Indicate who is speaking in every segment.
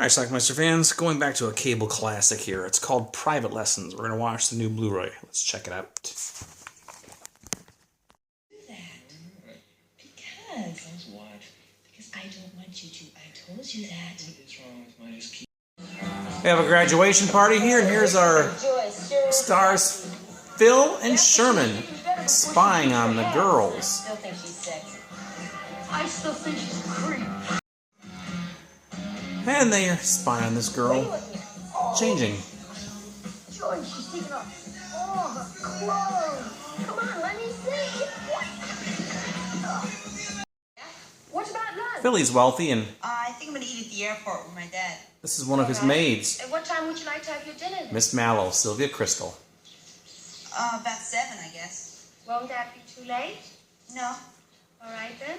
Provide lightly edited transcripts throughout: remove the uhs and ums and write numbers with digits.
Speaker 1: Alright, Schlockmeister fans, going back to a cable classic here. It's called Private Lessons. We're going to watch the new Blu-ray. Let's check it out.
Speaker 2: Do that. Because I don't want you to. I told you that.
Speaker 3: What is wrong with my just keep...
Speaker 1: We have a graduation party here, and here's our stars, Phil and Sherman, spying on the girls.
Speaker 2: Still think she's sexy.
Speaker 4: I still think she's a creep.
Speaker 1: And they are spying on this girl, changing.
Speaker 4: Joy, she's taking off all her clothes. Come on, let me see. What about lunch?
Speaker 1: Philly's wealthy, and
Speaker 5: I think I'm going to eat at the airport with my dad.
Speaker 1: this is one of his maids,
Speaker 4: At what time would you like to have your dinner?
Speaker 1: Miss Mallow, Sylvia Crystal.
Speaker 5: About 7, I guess.
Speaker 4: Won't that be too late?
Speaker 5: No.
Speaker 4: All right then.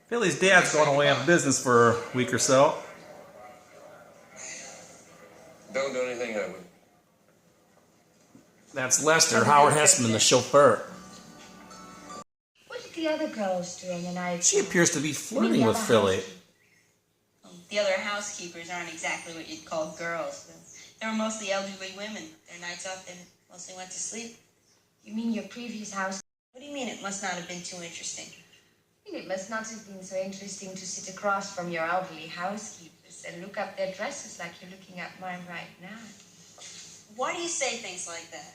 Speaker 1: Philly's dad's going away on business for a week or so.
Speaker 3: Don't do anything I would.
Speaker 1: That's Lester, Howard Hessman, the chauffeur.
Speaker 4: What did the other girls do on the night?
Speaker 1: She appears to be flirting with Philly.
Speaker 5: The other housekeepers aren't exactly what you'd call girls. They were mostly elderly women. Their nights off, they mostly went to sleep.
Speaker 4: You mean your previous house?
Speaker 5: What do you mean it must not have been too interesting?
Speaker 4: I mean, it must not have been so interesting to sit across from your elderly housekeepers and look up their dresses like you're looking at mine right now.
Speaker 5: Why do you say things like that?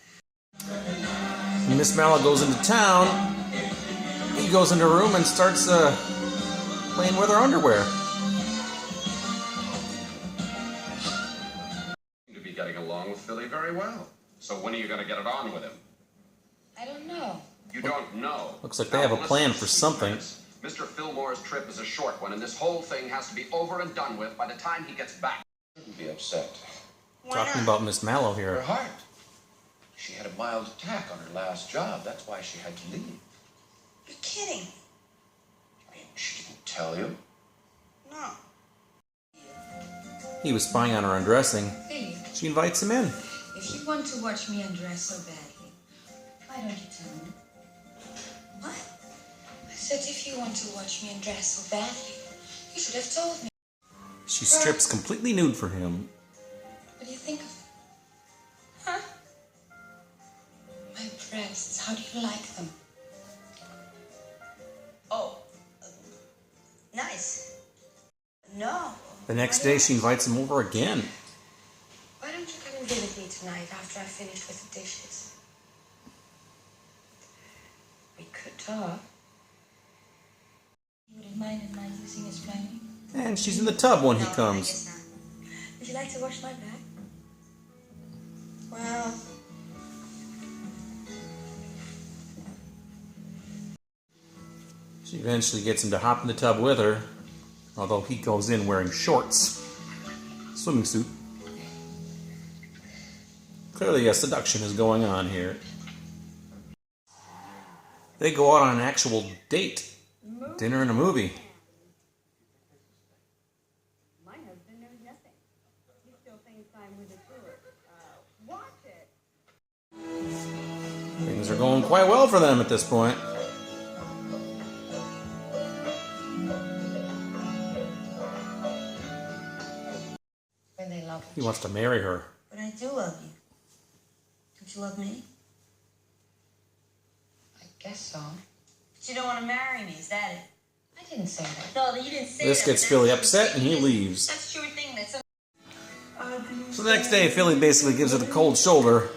Speaker 1: When Miss Mallow goes into town, he goes into a room and starts playing with her underwear.
Speaker 6: You seem to be getting along with Philly very well. So when are you going to get it on with him?
Speaker 4: I don't know.
Speaker 6: You don't know.
Speaker 1: Looks like they have a plan for something.
Speaker 6: Mr. Fillmore's trip is a short one, and this whole thing has to be over and done with by the time he gets back.
Speaker 3: Shouldn't be upset.
Speaker 5: Why
Speaker 1: Talking
Speaker 5: not?
Speaker 1: about Miss Mallow
Speaker 3: Her
Speaker 1: here.
Speaker 3: heart. She had a mild attack on her last job. That's why she had to leave.
Speaker 5: You're kidding.
Speaker 3: I mean, she didn't tell you.
Speaker 5: No.
Speaker 1: He was spying on her undressing.
Speaker 4: Philly,
Speaker 1: She invites him in.
Speaker 4: if you want to watch me undress so badly, why don't you tell me?
Speaker 5: What?
Speaker 4: I said if you want to watch me undress so badly, you should have told me.
Speaker 1: She strips completely nude for him.
Speaker 4: What do you think of them?
Speaker 5: Huh?
Speaker 4: My breasts, how do you like them?
Speaker 5: Oh. Nice. No.
Speaker 1: The next day, she invites him over again.
Speaker 4: Why don't you come and be with me tonight after I finish with the dishes? We could talk. You wouldn't mind if my using his planning?
Speaker 1: And she's in the tub when he
Speaker 5: No, I
Speaker 1: comes.
Speaker 5: guess not.
Speaker 4: Would you like to wash my back?
Speaker 5: Well,
Speaker 1: She eventually gets him to hop in the tub with her, although he goes in wearing shorts. Swimming suit. Clearly a seduction is going on here. They go out on an actual date. Dinner and a movie.
Speaker 7: My husband knows nothing. He still thinks I'm with a tourist. Watch it.
Speaker 1: Things are going quite well for them at this point.
Speaker 4: When they love
Speaker 1: He wants to marry her.
Speaker 5: but I do love you. Don't you love me?
Speaker 4: I guess so.
Speaker 5: But you don't want to marry me, is that it?
Speaker 4: I didn't say that.
Speaker 5: No, you didn't say
Speaker 1: This
Speaker 5: that.
Speaker 1: gets
Speaker 5: but
Speaker 1: Philly
Speaker 5: that's
Speaker 1: upset
Speaker 5: what
Speaker 1: and he
Speaker 5: you did.
Speaker 1: leaves.
Speaker 5: That's your thing. That's
Speaker 1: So the next day, Philly basically gives her the cold shoulder.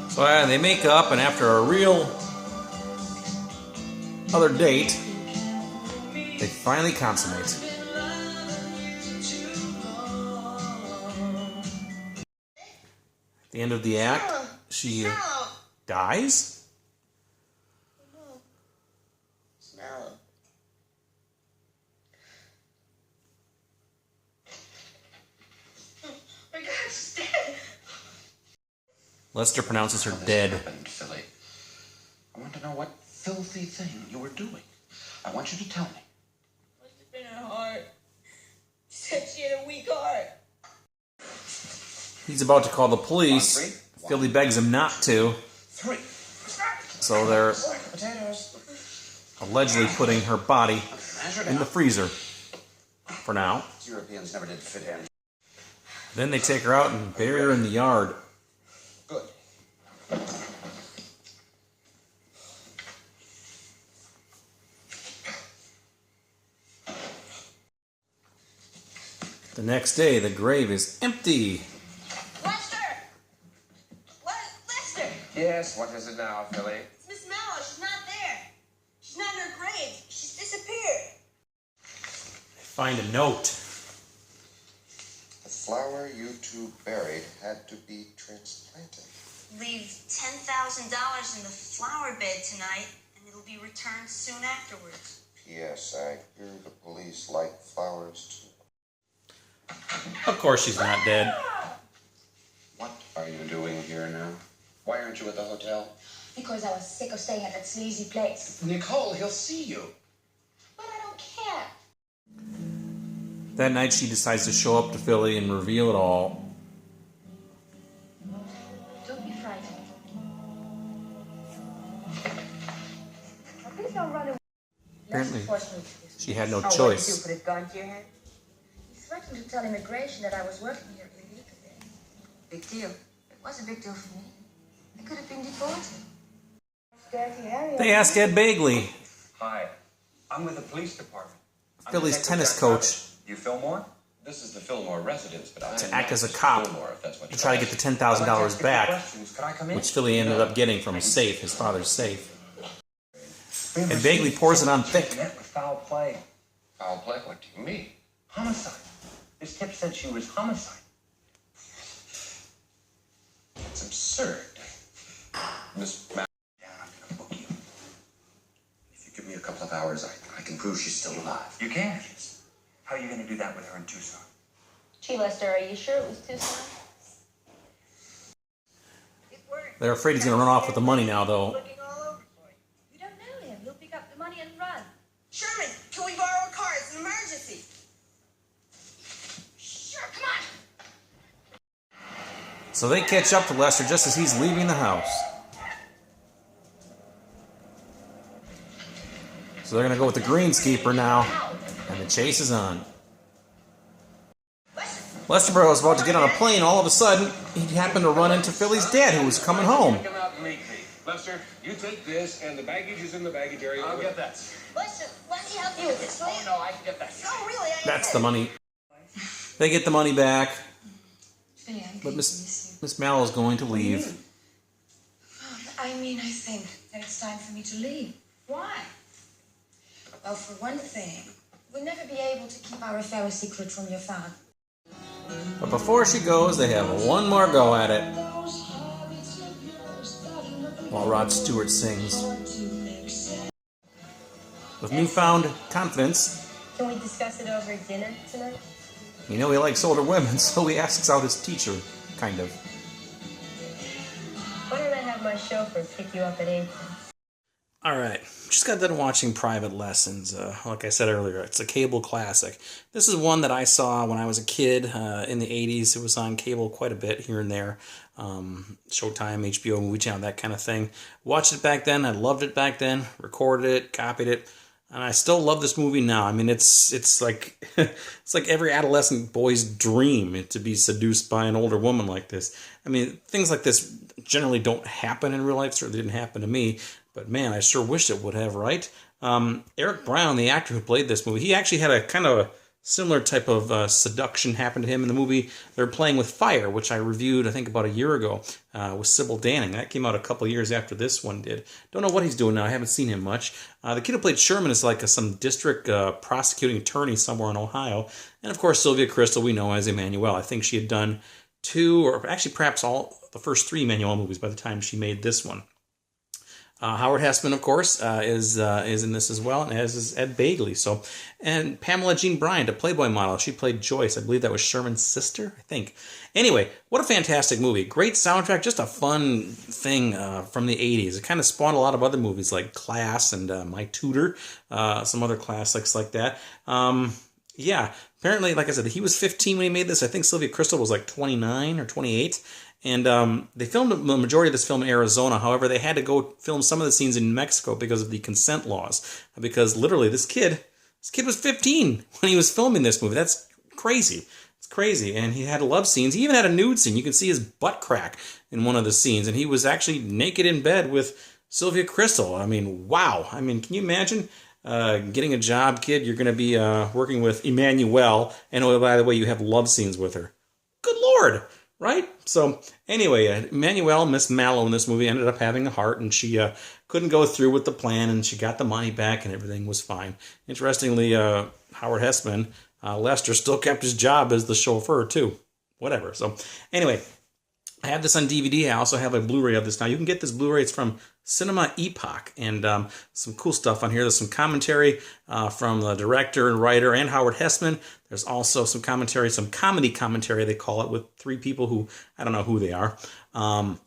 Speaker 1: So they make up, and after a real other date, they finally consummate. At the end of the act, she dies.
Speaker 5: Smell it.
Speaker 4: My God, she's dead.
Speaker 1: Lester pronounces her
Speaker 3: How this
Speaker 1: dead.
Speaker 3: happened, Philly. I want to know what filthy thing you were doing. I want you to tell me.
Speaker 5: Must have been her heart. She said she had a weak heart.
Speaker 1: He's about to call the police. Philly begs him not to.
Speaker 3: 3.
Speaker 1: So they're
Speaker 3: Potatoes.
Speaker 1: allegedly putting her body in the freezer for now.
Speaker 3: Europeans never did fit in.
Speaker 1: Then they take her out and bury her in the yard.
Speaker 3: Good.
Speaker 1: The next day, the grave is empty.
Speaker 5: Lester! Lester!
Speaker 6: Yes, what is it now, Philly?
Speaker 5: It's Miss Mallow. She's not there. She's not in her grave. She's disappeared.
Speaker 1: Find a note.
Speaker 3: The flower you two buried had to be transplanted.
Speaker 5: Leave $10,000 in the flower bed tonight, and it'll be returned soon afterwards.
Speaker 3: P.S. I hear the police like flowers too.
Speaker 1: Of course she's not dead.
Speaker 3: What are you doing here now? Why aren't you at the hotel?
Speaker 4: Because I was sick of staying at that sleazy place.
Speaker 3: Nicole, he'll see you.
Speaker 4: But I don't care.
Speaker 1: That night she decides to show up to Philly and reveal it all.
Speaker 4: Don't be frightened.
Speaker 7: Please don't run away.
Speaker 1: Apparently,
Speaker 4: Forced me to this.
Speaker 1: she had no
Speaker 7: Oh, what did
Speaker 1: choice.
Speaker 7: you do? Put his gun to your head?
Speaker 4: He threatened to tell immigration that I was working here illegally. Big deal. It was a big deal for me. I could have been deported.
Speaker 7: Dirty area.
Speaker 1: They ask Ed Begley,
Speaker 8: Hi, I'm with the police department. I'm
Speaker 1: Philly's
Speaker 8: Detective
Speaker 1: tennis
Speaker 8: Jack
Speaker 1: coach,
Speaker 8: Roberts. You Fillmore?
Speaker 3: This is the Fillmore residence, but I
Speaker 1: to
Speaker 3: am
Speaker 1: act
Speaker 3: not
Speaker 1: as a
Speaker 3: Mr.
Speaker 1: cop
Speaker 3: Fillmore, if that's what
Speaker 1: to
Speaker 3: you
Speaker 1: try to
Speaker 3: asked.
Speaker 1: get the $10,000 back,
Speaker 8: Could I come in?
Speaker 1: which Philly ended up getting from a safe, his father's safe.
Speaker 8: We have
Speaker 1: And
Speaker 8: received
Speaker 1: Bagley pours it on
Speaker 8: suspicion
Speaker 1: thick.
Speaker 8: she met with foul play.
Speaker 3: Foul play? What do you mean?
Speaker 8: Homicide. This tip said she was homicide.
Speaker 3: It's absurd. Miss Ma-
Speaker 8: Yeah, I'm gonna book you.
Speaker 3: if you give me a couple of hours, I can prove she's still alive.
Speaker 8: You can? How are you gonna do that with her in Tucson?
Speaker 4: Gee, Lester, are you sure it was Tucson?
Speaker 1: They're afraid he's going to run off with the money now, though.
Speaker 7: Looking all over for you. You don't know him. He'll pick up the money and run.
Speaker 5: Sherman, can we borrow a car? It's an emergency.
Speaker 4: Sure, come on.
Speaker 1: So they catch up to Lester just as he's leaving the house. So they're going to go with the greenskeeper now, and the chase is on. Lesterborough was about to get on a plane. All of a sudden, he happened to run into Philly's dad, who was coming home.
Speaker 9: Come out and meet me. Lester, you take this, and the baggage is in the baggage area.
Speaker 6: I'll get that.
Speaker 5: Lester, let me help you with this, will you?
Speaker 6: No, I can get that.
Speaker 5: No, really, I
Speaker 1: That's the money. They get the money back,
Speaker 4: Billy, I'm
Speaker 1: but
Speaker 4: going to miss
Speaker 1: Miss Mallow is going to leave.
Speaker 4: you. I think that it's time for me to leave. Why? Well, for one thing, we'll never be able to keep our affair a secret from your father.
Speaker 1: But before she goes, they have one more go at it. While Rod Stewart sings. With newfound confidence,
Speaker 7: Can we discuss it over dinner tonight?
Speaker 1: you know he likes older women, so he asks out his teacher, kind of.
Speaker 7: Why don't I have my chauffeur pick you up at 8?
Speaker 1: Alright, just got done watching Private Lessons. Like I said earlier, it's a cable classic. This is one that I saw when I was a kid in the 80s. It was on cable quite a bit here and there. Showtime, HBO, Movie Channel, that kind of thing. Watched it back then. I loved it back then. Recorded it, copied it. And I still love this movie now. I mean, it's like it's like every adolescent boy's dream to be seduced by an older woman like this. I mean, things like this generally don't happen in real life. Certainly didn't happen to me. But man, I sure wish it would have, right? Eric Brown, the actor who played this movie, he actually had a kind of a similar type of seduction happen to him in the movie They're Playing with Fire, which I reviewed, I think, about a year ago with Sybil Danning. That came out a couple years after this one did. Don't know what he's doing now. I haven't seen him much. The kid who played Sherman is like some district prosecuting attorney somewhere in Ohio. And, of course, Sylvia Crystal we know as Emmanuelle. I think she had done 2, or actually perhaps all the first 3 Emmanuelle movies by the time she made this one. Howard Hessman, of course, is in this as well, and as is Ed Begley. So, and Pamela Jean Bryant, a Playboy model, she played Joyce. I believe that was Sherman's sister, I think. Anyway, what a fantastic movie! Great soundtrack, just a fun thing from the '80s. It kind of spawned a lot of other movies like Class and My Tutor, some other classics like that. Yeah, apparently, like I said, he was 15 when he made this. I think Sylvia Crystal was like 29 or 28. And they filmed the majority of this film in Arizona. However, they had to go film some of the scenes in Mexico because of the consent laws. Because literally, this kid was 15 when he was filming this movie. That's crazy. It's crazy. And he had love scenes. He even had a nude scene. You can see his butt crack in one of the scenes. And he was actually naked in bed with Sylvia Crystal. I mean, wow. I mean, can you imagine getting a job, kid? You're going to be working with Emmanuelle. And oh, by the way, you have love scenes with her. Good Lord. Right? So, anyway, Emmanuelle, Miss Mallow in this movie, ended up having a heart, and she couldn't go through with the plan, and she got the money back, and everything was fine. Interestingly, Howard Hessman, Lester, still kept his job as the chauffeur, too. Whatever. So, anyway, I have this on DVD. I also have a Blu-ray of this now. You can get this Blu-ray. It's from Cinema Epoch, and some cool stuff on here. There's some commentary from the director and writer and Howard Hessman. There's also some commentary, some comedy commentary, they call it, with three people who, I don't know who they are. And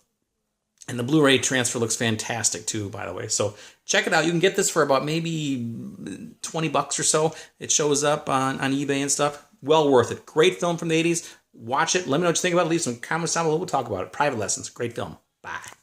Speaker 1: the Blu-ray transfer looks fantastic, too, by the way. So check it out. You can get this for about maybe $20 or so. It shows up on eBay and stuff. Well worth it. Great film from the 80s. Watch it. Let me know what you think about it. Leave some comments down below. We'll talk about it. Private Lessons. Great film. Bye.